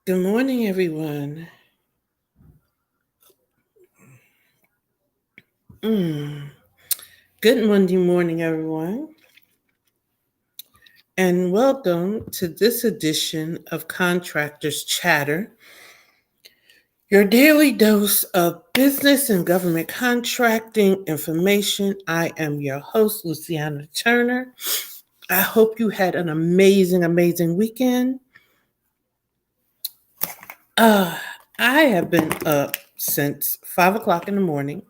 Good morning, everyone. Mm. Good Monday morning, everyone, and welcome to this edition of Contractors Chatter, your daily dose of business and government contracting information. I am your host, Luciana Turner. I hope you had an amazing weekend. Uh, I have been up since 5 o'clock in the morning.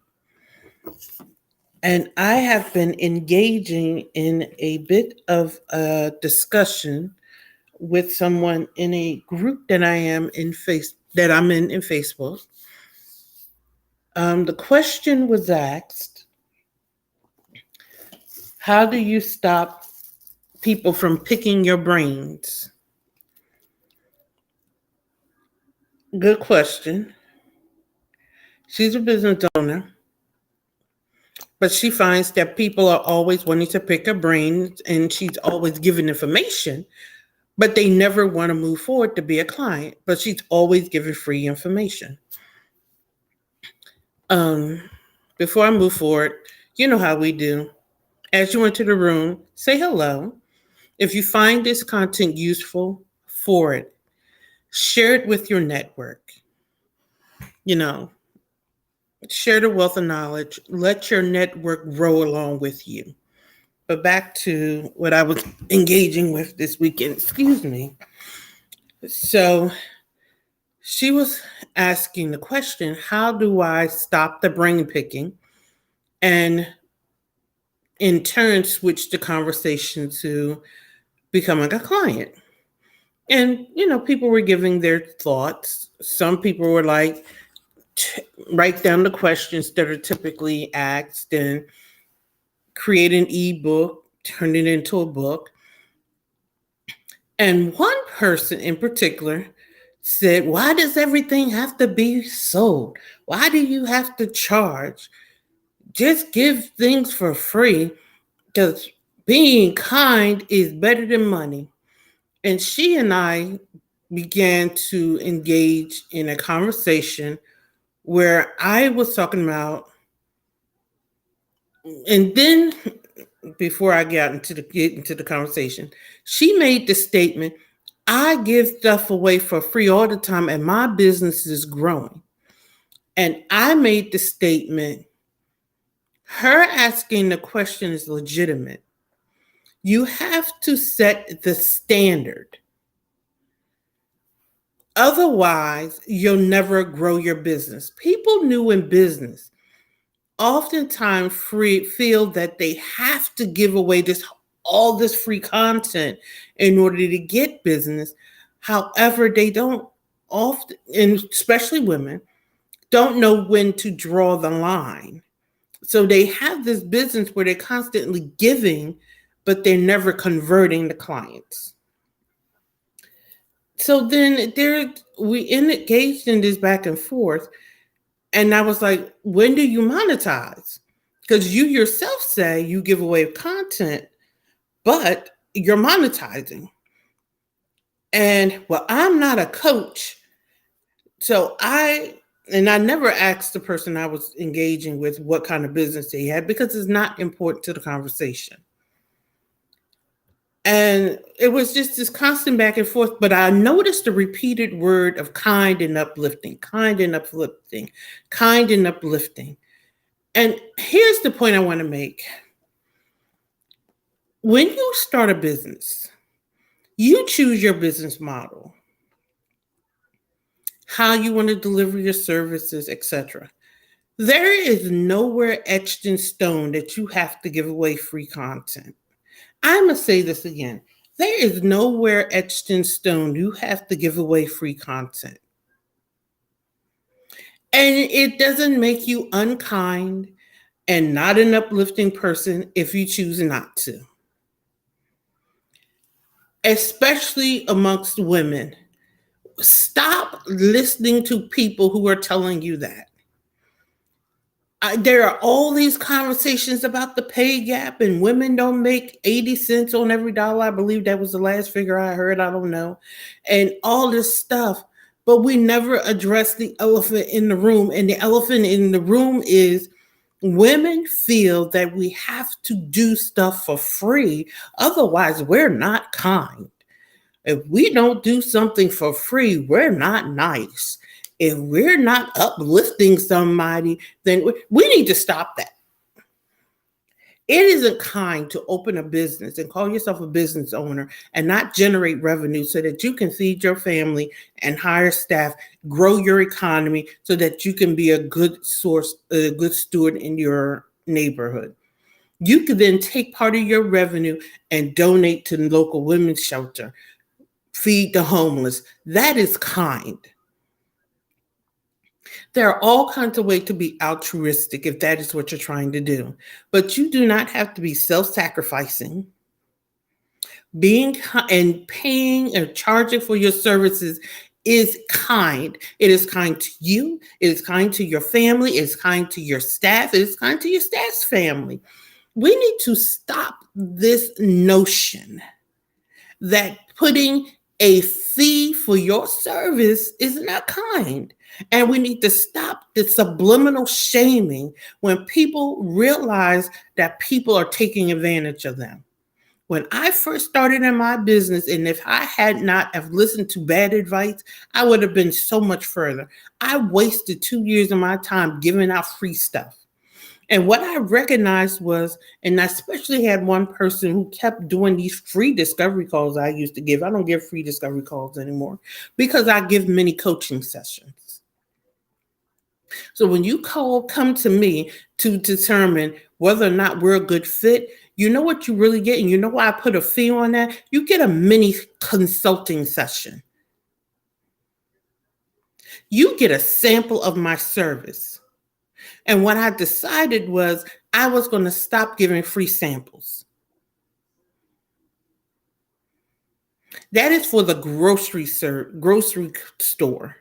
And I have been engaging in a bit of a discussion with someone in a group that I'm in Facebook. The question was asked: how do you stop people from picking your brains? Good question. She's a business owner, but she finds that people are always wanting to pick her brains, and she's always giving information, but they never want to move forward to be a client. But she's always giving free information. Um, Before I move forward, you know how we do. As you enter the room, say hello. If you find this content useful, forward it. Share it with your network. You know, share the wealth of knowledge. Let your network grow along with you. But back to what I was engaging with this weekend. Excuse me. So she was asking the question, how do I stop the brain picking and in turn switch the conversation to becoming a client? And, people were giving their thoughts. Some people were like, write down the questions that are typically asked and create an ebook, turn it into a book. And one person in particular said, why does everything have to be sold? Why do you have to charge? Just give things for free because being kind is better than money. And she and I began to engage in a conversation where I was talking about, and then before I get into the conversation, she made the statement, I give stuff away for free all the time and my business is growing. And I made the statement, her asking the question is legitimate. You have to set the standard. Otherwise, you'll never grow your business. People new in business oftentimes feel that they have to give away all this free content in order to get business. However, they don't often, and especially women, don't know when to draw the line. So they have this business where they're constantly giving, but they're never converting the clients. So then we engaged in this back and forth. And I was like, when do you monetize? Because you yourself say you give away content, but you're monetizing. And well, I'm not a coach. I never asked the person I was engaging with what kind of business they had because it's not important to the conversation. And it was just this constant back and forth. But I noticed the repeated word of kind and uplifting, kind and uplifting, kind and uplifting. And here's the point I want to make. When you start a business, you choose your business model, how you want to deliver your services, etc. There is nowhere etched in stone that you have to give away free content. I'm going to say this again. There is nowhere etched in stone you have to give away free content. And it doesn't make you unkind and not an uplifting person if you choose not to. Especially amongst women. Stop listening to people who are telling you that. There are all these conversations about the pay gap and women don't make 80 cents on every dollar. I believe that was the last figure I heard. I don't know. And all this stuff. but we never address the elephant in the room. And the elephant in the room is women feel that we have to do stuff for free. Otherwise, we're not kind. If we don't do something for free, we're not nice. If we're not uplifting somebody, then we need to stop that. It isn't kind to open a business and call yourself a business owner and not generate revenue so that you can feed your family and hire staff, grow your economy so that you can be a good source, a good steward in your neighborhood. You could then take part of your revenue and donate to the local women's shelter, feed the homeless. That is kind. There are all kinds of ways to be altruistic if that is what you're trying to do. But you do not have to be self sacrificing. Being and paying and charging for your services is kind. It is kind to you. It is kind to your family. It is kind to your staff. It is kind to your staff's family. We need to stop this notion that putting a fee for your service is not kind. And we need to stop the subliminal shaming when people realize that people are taking advantage of them. When I first started in my business, and if I had not have listened to bad advice, I would have been so much further. I wasted 2 years of my time giving out free stuff. And what I recognized was, and I especially had one person who kept doing these free discovery calls I used to give. I don't give free discovery calls anymore because I give mini coaching sessions. So when you come to me to determine whether or not we're a good fit, you know what you really get? And you know why I put a fee on that? You get a mini consulting session. You get a sample of my service. And what I decided was I was going to stop giving free samples. That is for the grocery store.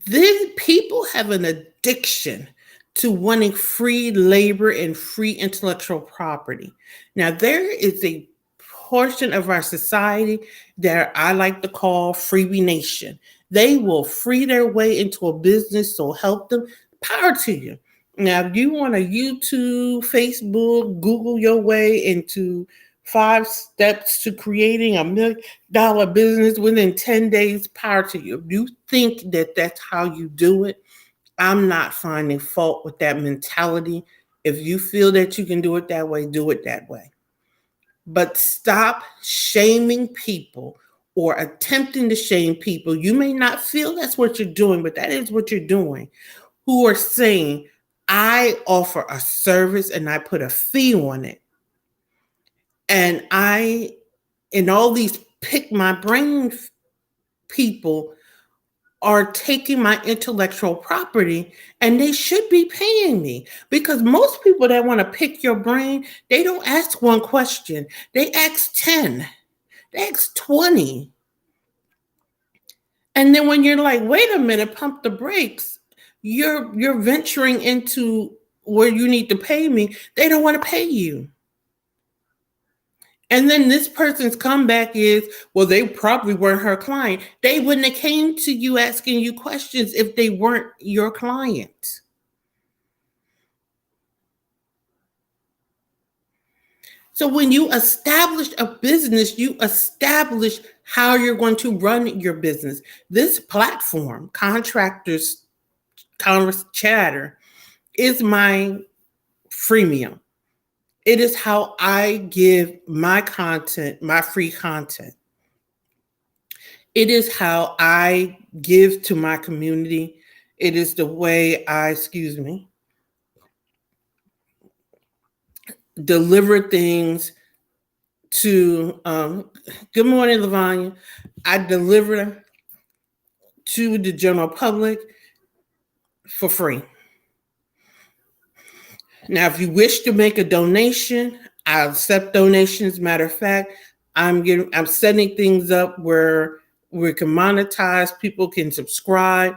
These people have an addiction to wanting free labor and free intellectual property. Now, there is a portion of our society that I like to call freebie nation. They will free their way into a business, so help them. Power to you. Now, if you want to YouTube, Facebook, Google your way into 5 steps to creating $1 million business within 10 days, power to you. If you think that that's how you do it, I'm not finding fault with that mentality. If you feel that you can do it that way, do it that way. But stop shaming people or attempting to shame people. You may not feel that's what you're doing, but that is what you're doing. Who are saying, I offer a service and I put a fee on it. And all these pick my brain people are taking my intellectual property and they should be paying me, because most people that want to pick your brain, they don't ask one question. They ask 10, they ask 20. And then when you're like, wait a minute, pump the brakes, you're venturing into where you need to pay me. They don't want to pay you. And then this person's comeback is, well, they probably weren't her client. They wouldn't have came to you asking you questions if they weren't your client. So when you establish a business, you establish how you're going to run your business. This platform, Contractors Converse Chatter, is my freemium. It is how I give my content, my free content. It is how I give to my community. It is the way I, deliver things to, good morning, Lavanya. I deliver to the general public for free. Now, if you wish to make a donation, I accept donations. Matter of fact, I'm setting things up where we can monetize. People can subscribe.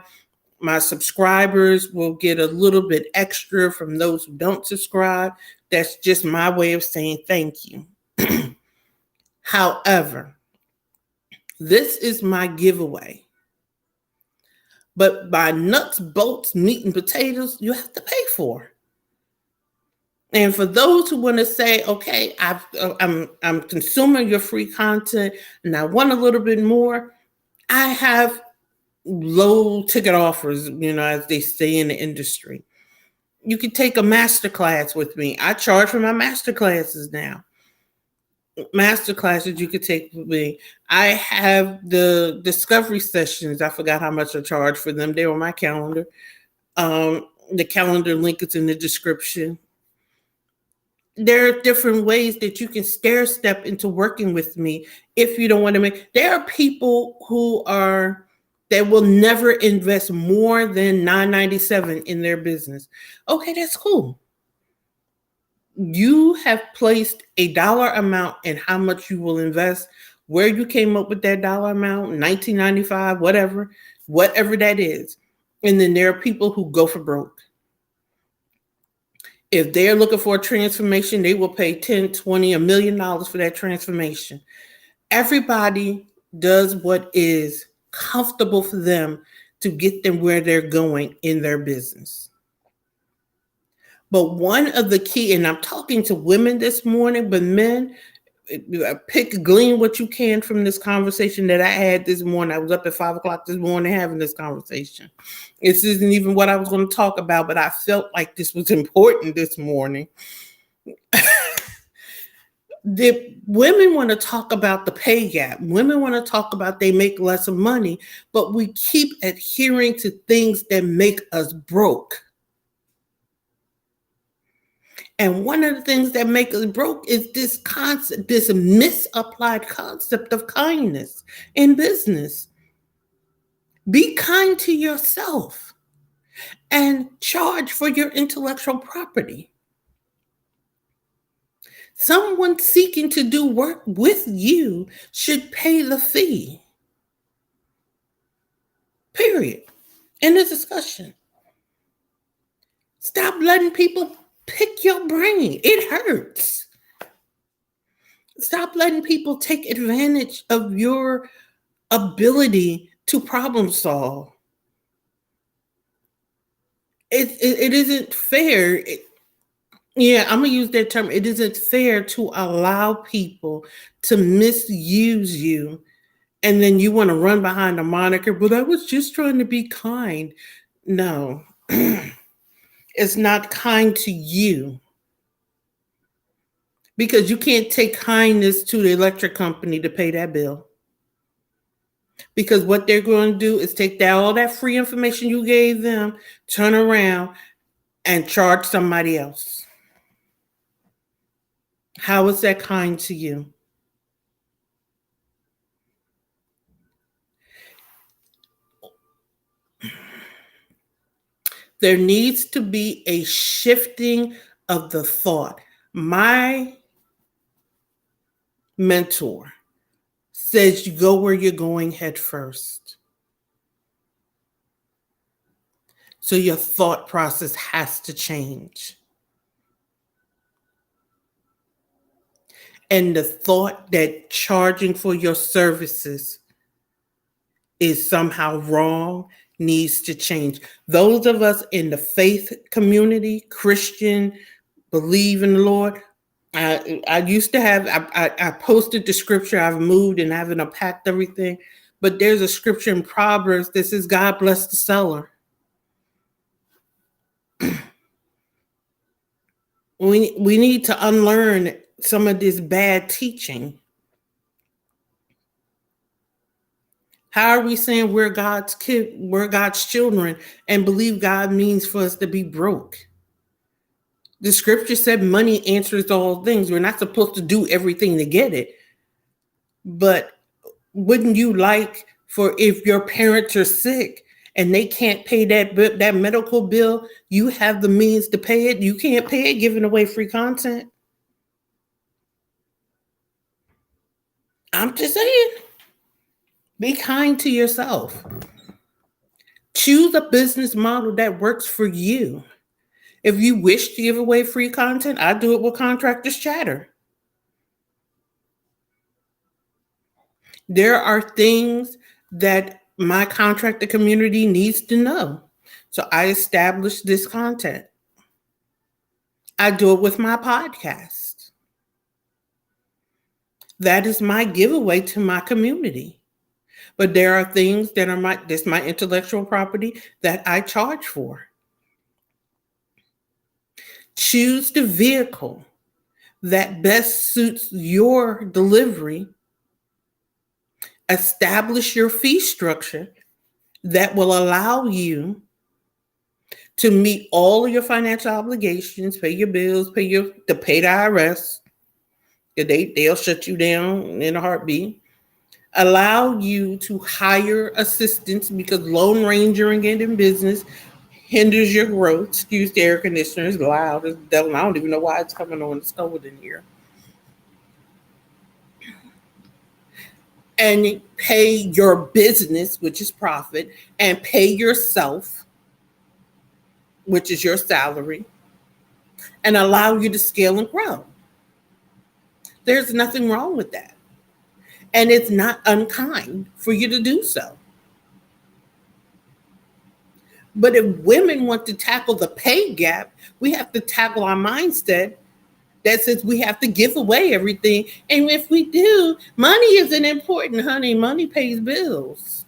My subscribers will get a little bit extra from those who don't subscribe. That's just my way of saying thank you. However, This is my giveaway. But by nuts, bolts, meat, and potatoes, you have to pay for. And for those who want to say, okay, I'm consuming your free content and I want a little bit more, I have low ticket offers, as they say in the industry. You can take a master class with me. I charge for my master classes now. Master classes you could take with me. I have the discovery sessions. I forgot how much I charge for them. They're on my calendar. The calendar link is in the description. There are different ways that you can stair step into working with me if you don't want to make. There are people that will never invest more than $9.97 in their business. Okay, that's cool. You have placed a dollar amount and how much you will invest, where you came up with that dollar amount, 1995, whatever that is. And then there are people who go for broke. If they're looking for a transformation, they will pay 10, 20, $1 million for that transformation. Everybody does what is comfortable for them to get them where they're going in their business. But one of the key, and I'm talking to women this morning, but men, glean what you can from this conversation that I had this morning. I was up at 5:00 this morning having this conversation. This isn't even what I was going to talk about, but I felt like this was important this morning. The women want to talk about the pay gap. Women want to talk about they make less money, but we keep adhering to things that make us broke. And one of the things that make us broke is this concept, this misapplied concept of kindness in business. Be kind to yourself and charge for your intellectual property. Someone seeking to do work with you should pay the fee. Period. End of discussion. Stop letting people pick your brain. It hurts. Stop letting people take advantage of your ability to problem solve. It isn't fair. I'm going to use that term. It isn't fair to allow people to misuse you. And then you want to run behind a moniker, but I was just trying to be kind. No, it's not kind to you. Because you can't take kindness to the electric company to pay that bill. Because what they're going to do is take all that free information you gave them, turn around, and charge somebody else. How is that kind to you? There needs to be a shifting of the thought. My mentor says you go where you're going head first. So your thought process has to change. And the thought that charging for your services is somehow wrong needs to change. Those of us in the faith community, Christian, believe in the Lord, I used to have, I posted the scripture, I've moved and I haven't unpacked everything, but there's a scripture in Proverbs that says, God bless the seller. We need to unlearn some of this bad teaching. How are we saying we're God's kid, we're God's children, and believe God means for us to be broke? The scripture said money answers all things. We're not supposed to do everything to get it. But wouldn't you like for if your parents are sick and they can't pay that medical bill, you have the means to pay it? You can't pay it giving away free content. I'm just saying, be kind to yourself. Choose a business model that works for you. If you wish to give away free content, I do it with Contractors Chatter. There are things that my contractor community needs to know. So I establish this content. I do it with my podcast. That is my giveaway to my community. But there are things that are my intellectual property that I charge for. Choose the vehicle that best suits your delivery. Establish your fee structure that will allow you to meet all of your financial obligations, pay your bills, pay the IRS. They'll shut you down in a heartbeat. Allow you to hire assistants because lone rangering it in business hinders your growth. Excuse the air conditioner, it's loud as the devil. I don't even know why it's coming on. It's cold in here. And pay your business, which is profit, and pay yourself, which is your salary, and allow you to scale and grow. There's nothing wrong with that. And it's not unkind for you to do so. But if women want to tackle the pay gap, we have to tackle our mindset that says we have to give away everything. And if we do, money isn't important, honey. Money pays bills.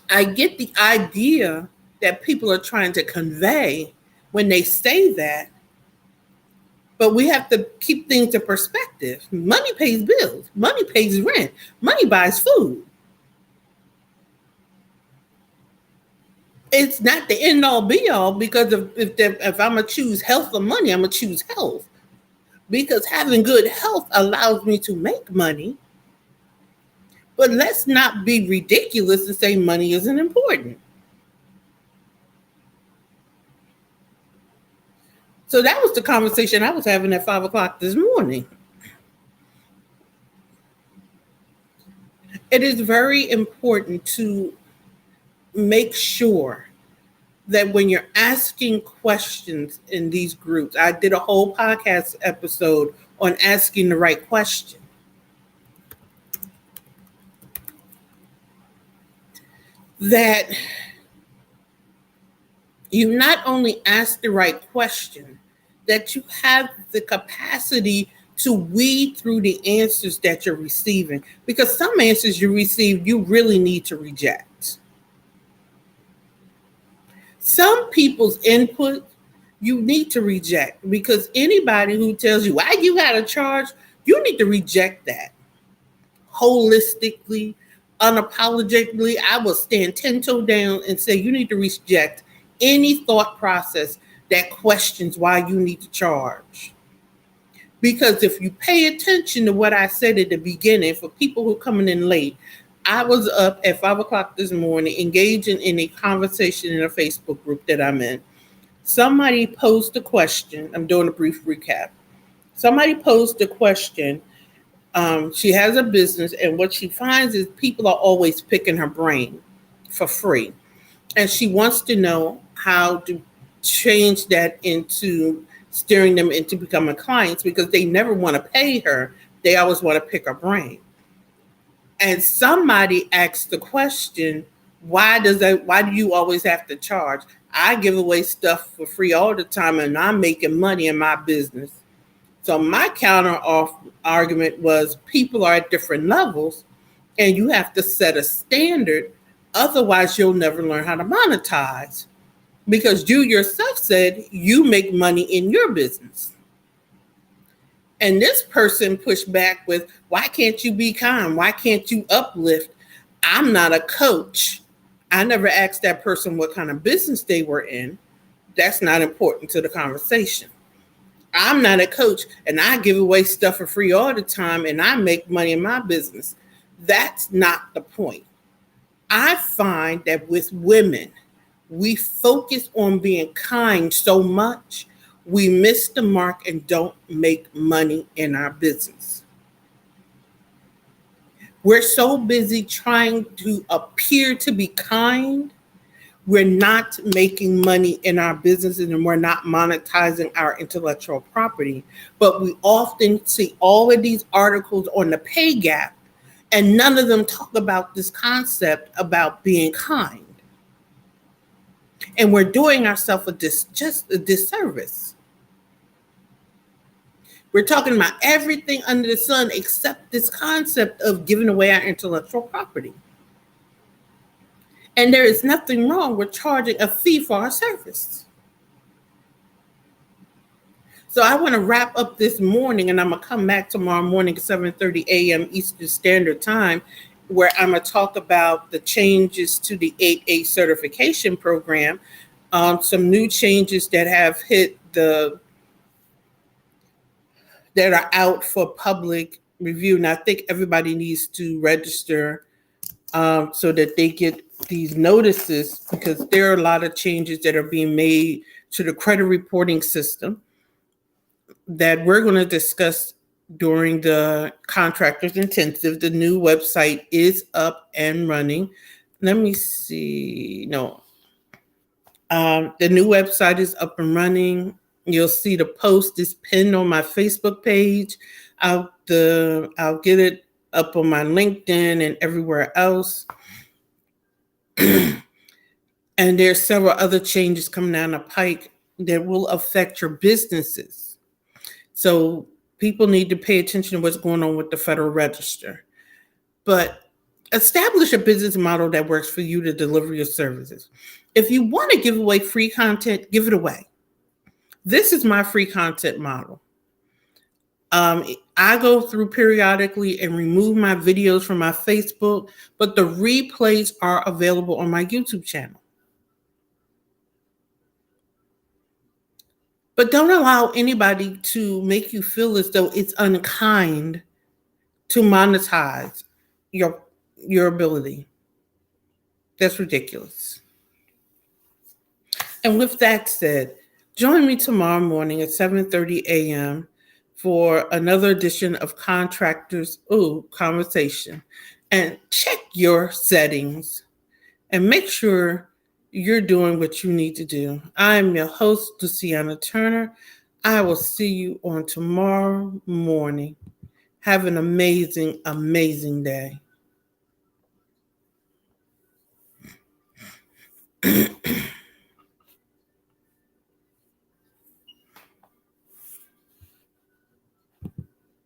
I get the idea that people are trying to convey when they say that, but we have to keep things in perspective. Money pays bills. Money pays rent. Money buys food. It's not the end all be all because if I'm going to choose health or money, I'm going to choose health. Because having good health allows me to make money. But let's not be ridiculous and say money isn't important. So that was the conversation I was having at 5 o'clock this morning. It is very important to make sure that when you're asking questions in these groups, I did a whole podcast episode on asking the right question. That you not only ask the right question, that you have the capacity to weed through the answers that you're receiving. Because some answers you receive, you really need to reject. Some people's input, you need to reject. Because anybody who tells you why you got to charge, you need to reject that. Holistically, unapologetically, I will stand 10 toes down and say you need to reject any thought process that questions why you need to charge. Because if you pay attention to what I said at the beginning, for people who are coming in late, I was up at 5 o'clock this morning engaging in a conversation in a Facebook group that I'm in. Somebody posed a question. I'm doing a brief recap. Somebody posed a question. She has a business, and what she finds is people are always picking her brain for free. And she wants to know how to change that into steering them into becoming clients because they never want to pay her. They always want to pick her brain. And somebody asked the question, why do you always have to charge? I give away stuff for free all the time and I'm making money in my business. So my counter argument was people are at different levels and you have to set a standard. Otherwise, you'll never learn how to monetize because you yourself said you make money in your business. And this person pushed back with, why can't you be kind? Why can't you uplift? I'm not a coach. I never asked that person what kind of business they were in. That's not important to the conversation. I'm not a coach and I give away stuff for free all the time and I make money in my business. That's not the point. I find that with women, we focus on being kind so much, we miss the mark and don't make money in our business. We're so busy trying to appear to be kind, We're not making money in our businesses and we're not monetizing our intellectual property. But we often see all of these articles on the pay gap, and none of them talk about this concept about being kind. And we're doing ourselves just a disservice. We're talking about everything under the sun except this concept of giving away our intellectual property. And there is nothing wrong with charging a fee for our service. So I want to wrap up this morning, and I'm going to come back tomorrow morning at 7:30 a.m. Eastern Standard Time, where I'm going to talk about the changes to the 8A certification program, some new changes that have hit that are out for public review. And I think everybody needs to register so that they get these notices, because there are a lot of changes that are being made to the credit reporting system that we're going to discuss during the contractors intensive. The new website is up and running. Let me see. No, the new website is up and running. You'll see the post is pinned on my Facebook page. I'll get it up on my LinkedIn and everywhere else. And there's several other changes coming down the pike that will affect your businesses. So people need to pay attention to what's going on with the Federal Register. But establish a business model that works for you to deliver your services. If you want to give away free content, give it away. This is my free content model. I go through periodically and remove my videos from my Facebook, but the replays are available on my YouTube channel. But don't allow anybody to make you feel as though it's unkind to monetize your ability. That's ridiculous. And with that said, join me tomorrow morning at 7:30 a.m. for another edition of Contractors Conversation. And check your settings and make sure you're doing what you need to do. I'm your host, Luciana Turner. I will see you on tomorrow morning. Have an amazing, amazing day.